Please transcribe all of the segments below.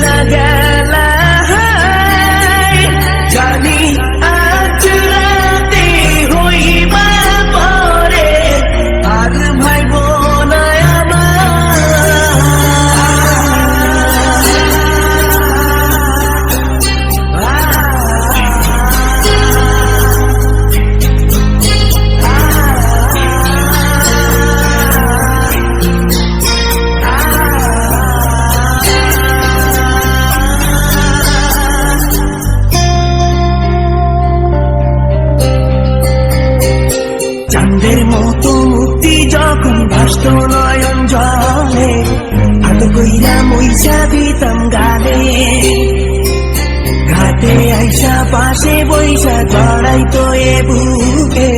চইলা গেলা জানি আজ রাতে হইবা পরে আর ভাইব না চাঁদের মতো মুক্তি যখন ভাসত নয়ন জলে হাত কইরা মইসা দিতাম গালে ঘাটে আইসা পাশে বইসা জড়াইতো এ বুকে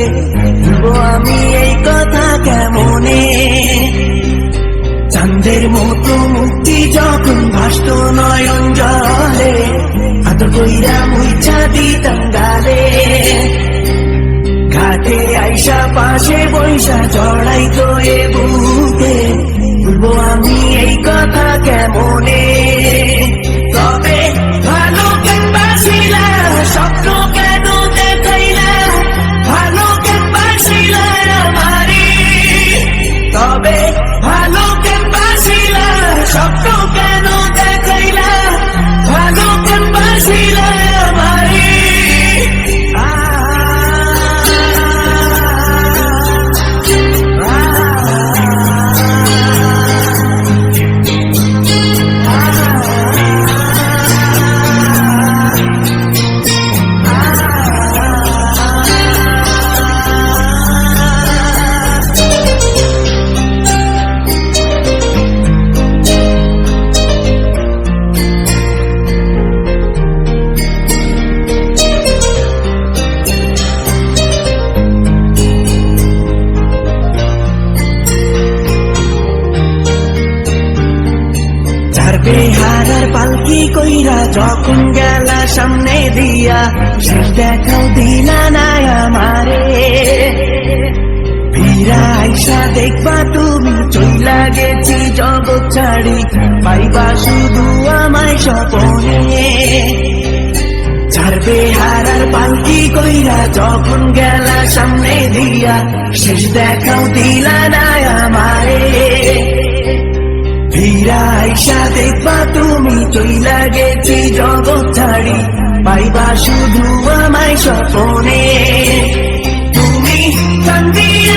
ভুলবো আমি এই কথা কেমনে চাঁদের মতো মুক্তি যখন ভাসত নয়ন জলে হাত কইরা মইসা দিতাম গালে ঘাটে আইসা পাশে বইসা জড়াইতো এ বুকে ভুলবো আমি এই কথা কেমনে তবে ভালো কেন বাসিলা স্বপ্ন কেন দেখাইলা ভালো কেন বাসিলা আমারে তবে ভালো কেন বাসিলা স্বপ্ন কেন দেখাইলা ভালো কেন বাসিলা আমারে বেহারার পালকি কইরা যখন গেলা সামনে দিয়া শেষ দেখাও দিলা না আমারে ফিরা আইসা দেখবা তুমি চইলা গেছি জগৎ ছাড়ি পাইবা শুধু আমায় স্বপনে ছাড়বে হারার পালকি কইরা যখন গেলা সামনে দিয়া শেষ দেখাও দিলা না আমারে ফিরা আইসা দেখবা তুমি চইলা গেছি জগৎ ছাড়ি পাইবা শুধু আমায় স্বপনে তুমি কান্দিয়া